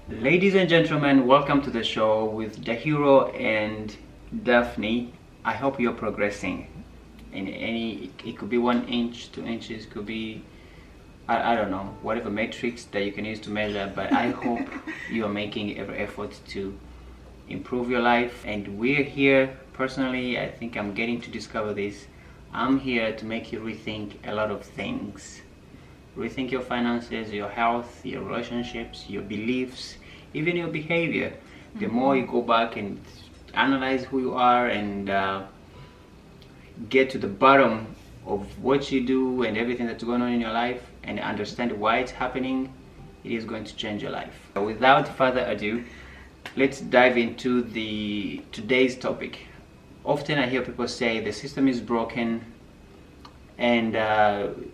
Ladies and gentlemen, welcome to the show with Dahiro and Daphne. I hope you're progressing in it could be 1 inch, 2 inches, could be, I don't know, whatever metrics that you can use to measure, but I hope you are making every effort to improve your life. And we're here, personally, I think I'm getting to discover this. I'm here to make you rethink a lot of things. Rethink your finances, your health, your relationships, your beliefs, even your behavior. The more you go back and analyze who you are and get to the bottom of what you do and everything that's going on in your life and understand why it's happening, it is going to change your life. Without further ado, let's dive into today's topic. Often I hear people say the system is broken, and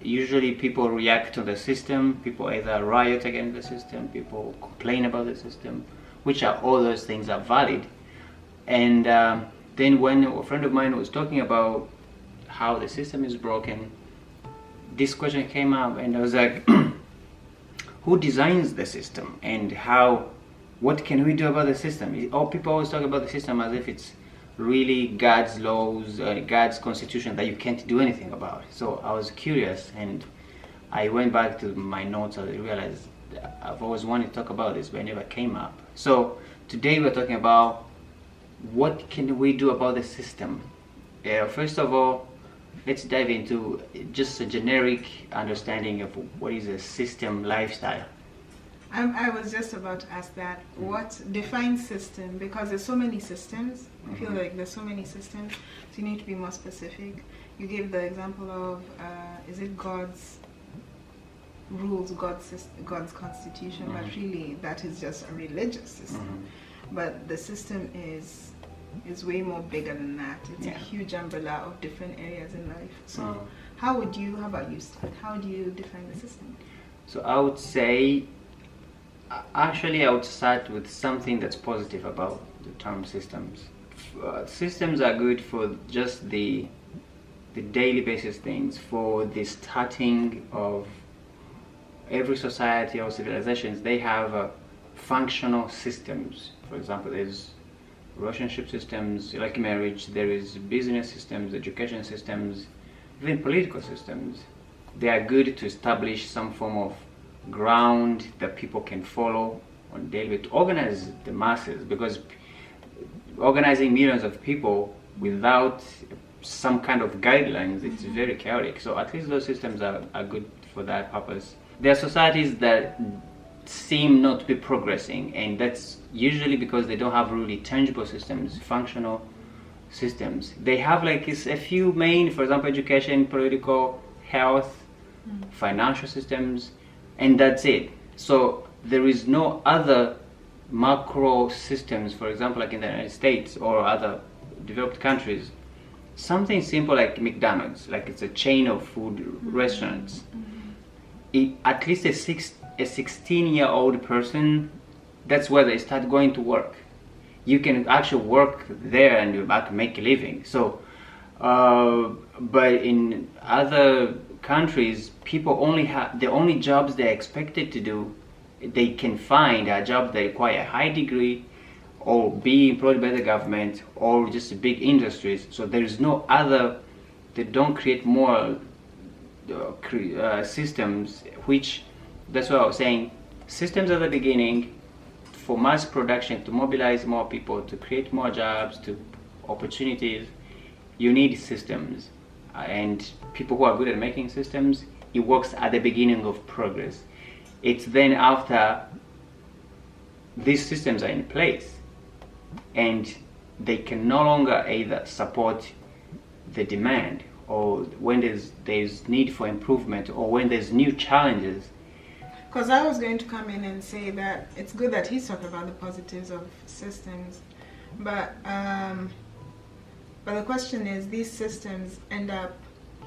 usually people react to the system. People either riot against the system, people complain about the system, which are all those things are valid. And then when a friend of mine was talking about how the system is broken, this question came up, and I was like, who designs the system, and what can we do about the system? All people always talk about the system as if it's really God's laws, God's constitution that you can't do anything about. So I was curious, and I went back to my notes and I realized I've always wanted to talk about this, but it never came up. So today we're talking about what can we do about the system. First of all, let's dive into just a generic understanding of what is a system lifestyle. I was just about to ask that. What defines system? Because there's so many systems. I feel like there's so many systems, so you need to be more specific. You gave the example of, is it God's rules, God's constitution, but really that is just a religious system. But the system is way more bigger than that. It's a huge umbrella of different areas in life. So how about you start? How do you define the system? So I would say, actually I would start with something that's positive about the term systems. Systems are good for just the daily basis things, for the starting of every society or civilizations. They have functional systems. For example, there's relationship systems like marriage, there is business systems, education systems, even political systems. They are good to establish some form of ground that people can follow on daily, to organize the masses, because organizing millions of people without some kind of guidelines, it's very chaotic. So at least those systems are good for that purpose. There are societies that seem not to be progressing, and that's usually because they don't have really tangible systems, functional systems. They have like a few main, for example, education, political, health, financial systems, and that's it. So there is no other macro systems, for example, like in the United States or other developed countries. Something simple like McDonald's, like it's a chain of food restaurants. At least a 16-year-old person, that's where they start going to work. You can actually work there and you're back make a living. So, but in other countries, people the only jobs they're expected to do, they can find a job that require a high degree or be employed by the government or just big industries. So there is no other, they don't create more systems, which, that's what I was saying, systems at the beginning for mass production, to mobilize more people, to create more jobs, to opportunities, you need systems. And people who are good at making systems, it works at the beginning of progress. It's then after these systems are in place and they can no longer either support the demand, or when there's need for improvement, or when there's new challenges. Because I was going to come in and say that it's good that he's talking about the positives of systems, but the question is, these systems end up,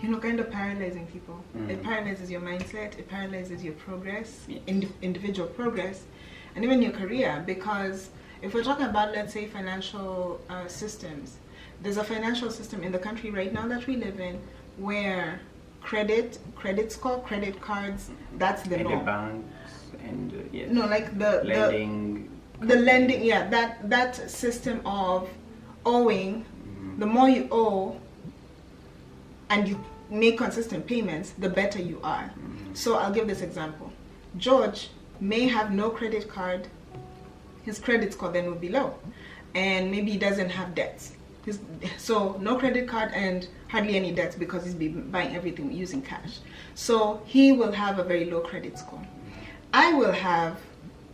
kind of paralyzing people. It paralyzes your mindset, it paralyzes your progress, individual progress, and even your career. Because if we're talking about, let's say, financial systems, there's a financial system in the country right now that we live in where credit score, credit cards, that's the norm. And the banks and yes. No, like the lending, the lending, yeah, that system of owing, the more you owe and you make consistent payments, the better you are. So I'll give this example. George may have no credit card, his credit score then will be low, and maybe he doesn't have debts. So no credit card and hardly any debts because he's been buying everything using cash. So he will have a very low credit score. I will have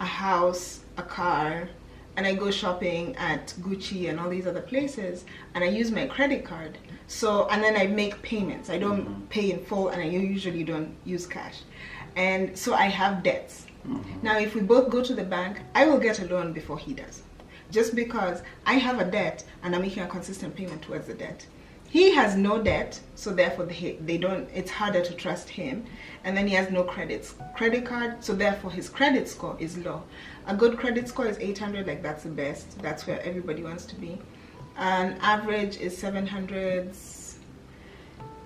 a house, a car, and I go shopping at Gucci and all these other places, and I use my credit card. So, and then I make payments. I don't pay in full, and I usually don't use cash. And so I have debts. Now, if we both go to the bank, I will get a loan before he does, just because I have a debt and I'm making a consistent payment towards the debt. He has no debt, so therefore they don't. It's harder to trust him, and then he has no credit card, so therefore his credit score is low. A good credit score is 800, like that's the best. That's where everybody wants to be. An average is 700s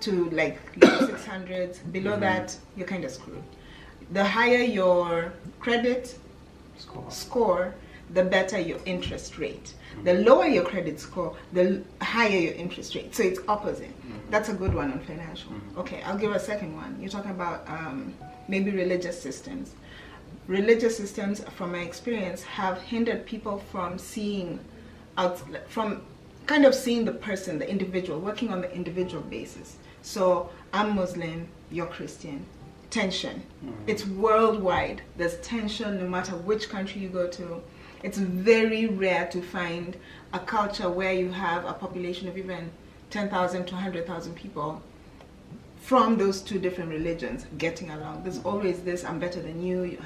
to like 600s. Below that, you're kind of screwed. The higher your credit score, the better your interest rate. The lower your credit score, the higher your interest rate. So it's opposite. That's a good one on financial. Okay, I'll give a second one. You're talking about maybe religious systems. Religious systems, from my experience, have hindered people from seeing from kind of seeing the person, the individual, working on the individual basis. So I'm Muslim, you're Christian. Tension. It's worldwide. There's tension no matter which country you go to. It's very rare to find a culture where you have a population of even 10,000 to 100,000 people from those two different religions getting along. There's always this, I'm better than you,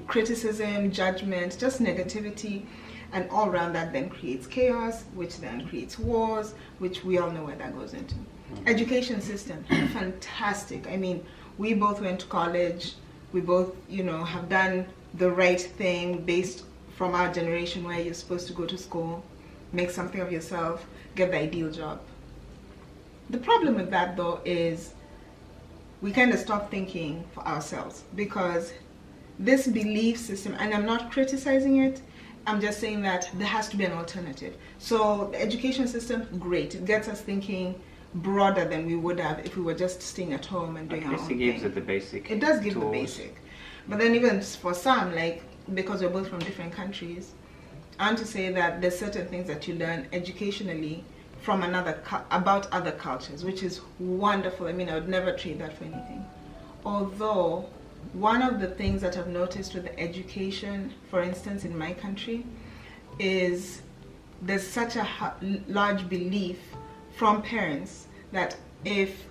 criticism, judgment, just negativity, and all around that then creates chaos, which then creates wars, which we all know where that goes into. Education system, fantastic. I mean, we both went to college, we both, have done the right thing based from our generation where you're supposed to go to school, make something of yourself, get the ideal job. The problem with that though is we kind of stop thinking for ourselves, because this belief system, and I'm not criticizing it, I'm just saying that there has to be an alternative. So the education system, great, it gets us thinking broader than we would have if we were just staying at home and doing our own thing. It gives it the basic. It does give tools. the basic. But then even for some, like, because we're both from different countries, I want to say that there's certain things that you learn educationally from about other cultures, which is wonderful. I mean, I would never trade that for anything. Although, one of the things that I've noticed with the education, for instance, in my country, is there's such a large belief from parents that if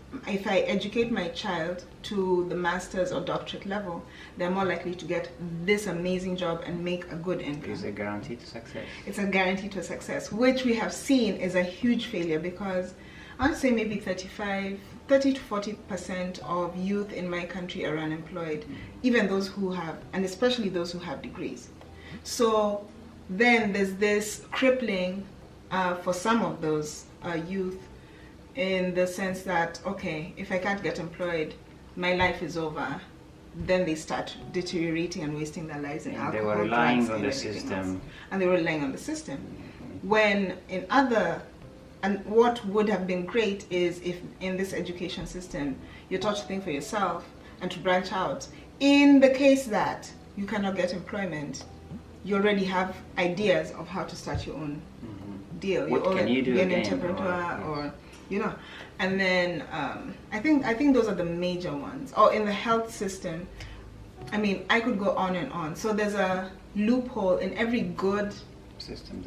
I educate my child to the master's or doctorate level, they're more likely to get this amazing job and make a good income. It's a guarantee to success. It's a guarantee to success, which we have seen is a huge failure, because I'd say maybe 30 to 40% of youth in my country are unemployed, even those who have, and especially those who have degrees. So then there's this crippling for some of those youth, in the sense that, okay, if I can't get employed, my life is over. Then they start deteriorating and wasting their lives in alcohol, they were relying drugs, on the and everything else. system. And they were relying on the system. When in other, and what would have been great is if in this education system you're taught to think for yourself and to branch out. In the case that you cannot get employment, you already have ideas of how to start your own deal. What can you do be an again, interpreter or and then I think those are the major ones. Or in the health system, I mean, I could go on and on. So there's a loophole in every good System,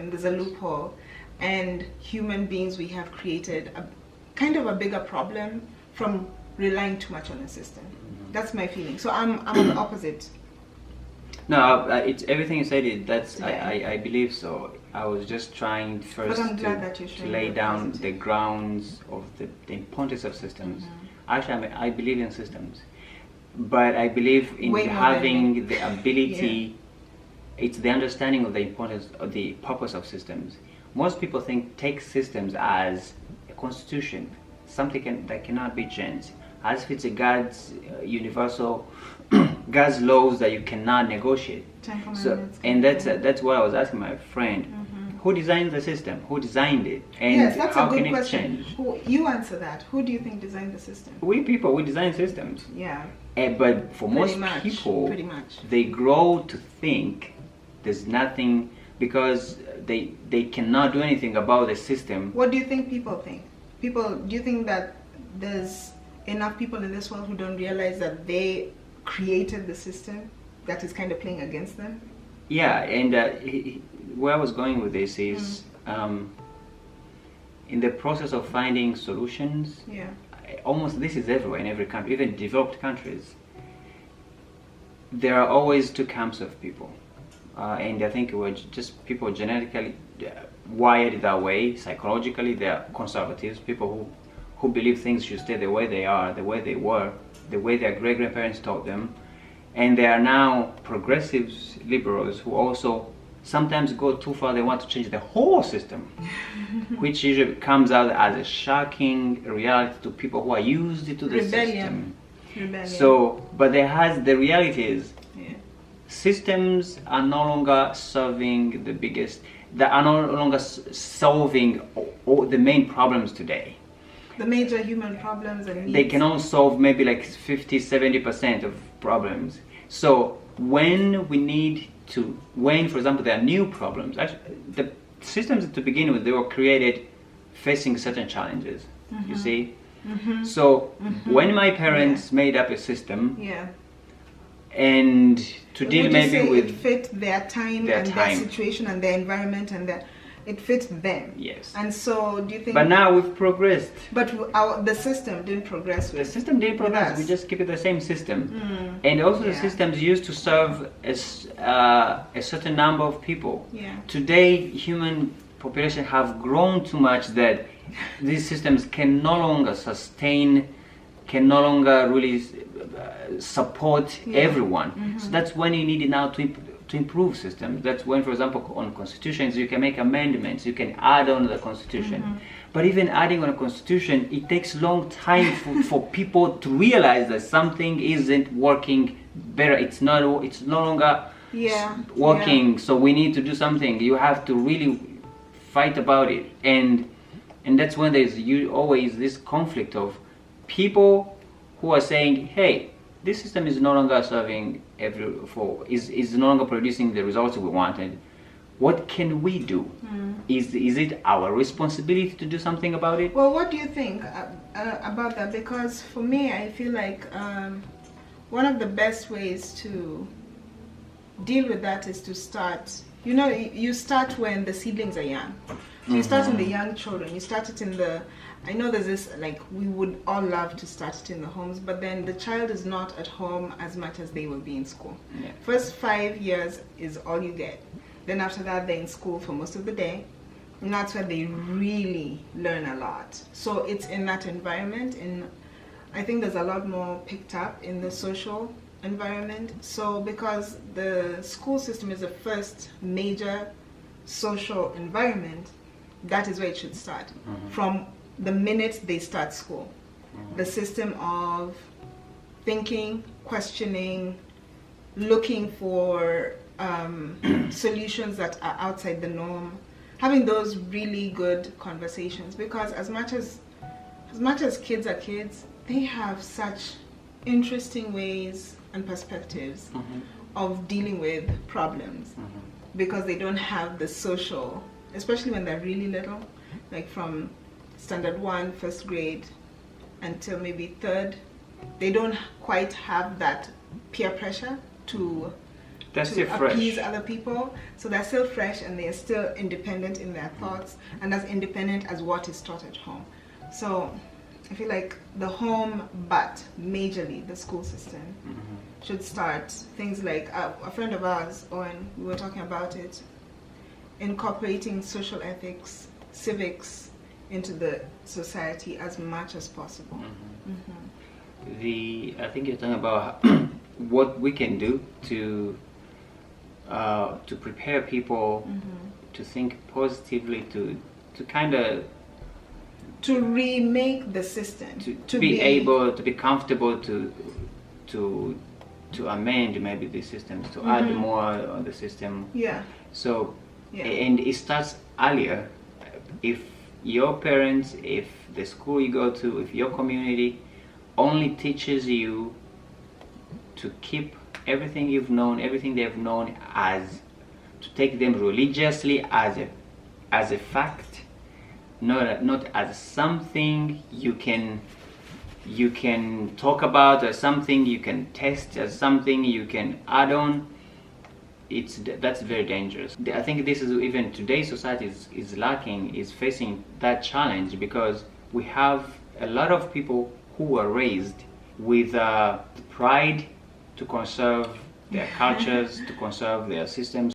there's a loophole, and human beings, we have created a kind of a bigger problem from relying too much on the system. That's my feeling. So I'm on the opposite. No, it's everything you said. That's Yeah. I believe so. I was just trying first I'm glad that you're to showing lay the down positive. the grounds of the importance of systems. Actually, I believe in systems, but I believe in Way more than having me. the ability. It's the understanding of the importance of the purpose of systems. Most people take systems as a constitution, something that cannot be changed, as if it's a God's universal God's laws that you cannot negotiate. Ten So, Commandments. and that's what I was asking my friend. Who designed the system? Who designed it? And Yes, that's how a good can it question. change? You answer that. Who do you think designed the system? We people, we design systems. Yeah, But for pretty most much. people, Pretty much. they grow to think there's nothing because they cannot do anything about the system. What do you think people think? Do you think that there's enough people in this world who don't realize that they created the system that is kind of playing against them? Yeah, and where I was going with this is in the process of finding solutions, Yeah. almost this is everywhere in every country, even developed countries. There are always two camps of people, and I think we're just people genetically wired that way. Psychologically, they're conservatives, people who believe things should stay the way they are, the way they were, the way their great grandparents taught them. And there are now progressives, liberals, who also sometimes go too far. They want to change the whole system, which usually comes out as a shocking reality to people who are used to the system. Rebellion. So, but the reality is, Yeah. systems are no longer serving they are no longer solving all the main problems today. The major human problems and needs. They can only solve maybe like 50-70% of problems. So when for example, there are new problems, actually, the systems to begin with, they were created facing certain challenges, you see. So when my parents made up a system, Yeah. and to deal Would you maybe say with it fit their time their and time. their situation and their environment and it fit them. Yes. And so, do you think? But now we've progressed. But the system didn't progress The with. system didn't progress. us. We just keep it the same system, and also the Yeah. systems used to serve as a certain number of people. Yeah. Today, human population have grown too much that these systems can no longer sustain, can no longer really support everyone. So that's when you need it now to improve systems. That's when, for example, on constitutions, you can make amendments, you can add on to the constitution. But even adding on a constitution, it takes long time for people to realize that something isn't working better. It's no longer Yeah. working. So we need to do something. You have to really fight about it, and that's when there's always this conflict of people who are saying, "Hey, this system is no longer serving is no longer producing the results we wanted. What can we do? Is it our responsibility to do something about it?" Well, what do you think about that? Because for me, I feel like one of the best ways to deal with that is to start. You start when the seedlings are young. So you start in the young children. You start it in the. I know there's this, like, we would all love to start it in the homes, but then the child is not at home as much as they will be in school. Yeah. First 5 years is all you get. Then after that, they're in school for most of the day. And that's where they really learn a lot. So it's in that environment. And I think there's a lot more picked up in the social environment. So because the school system is the first major social environment, that is where it should start. From the minute they start school. The system of thinking, questioning, looking for solutions that are outside the norm, having those really good conversations, because as much as kids are kids, they have such interesting ways and perspectives of dealing with problems, because they don't have the social, especially when they're really little, like from standard 1, first grade until maybe 3rd, they don't quite have that peer pressure to appease other people. So they're still fresh and they're still independent in their thoughts, and as independent as what is taught at home. So I feel like the home, but majorly the school system should start things like a friend of ours, Owen, we were talking about it, incorporating social ethics, civics into the society as much as possible. I think you're talking about what we can do to prepare people to think positively, to kind of to remake the system, to be able to be comfortable to to amend maybe the systems, to add more on the system. Yeah. So, Yeah. and it starts earlier. If your parents, if the school you go to, if your community only teaches you to keep everything you've known, everything they've known, as to take them religiously as a fact, not as something you can talk about, as something you can test, as something you can add on, that's very dangerous. I think this is even today's society is lacking, is facing that challenge, because we have a lot of people who were raised with pride to conserve their cultures, to conserve their systems.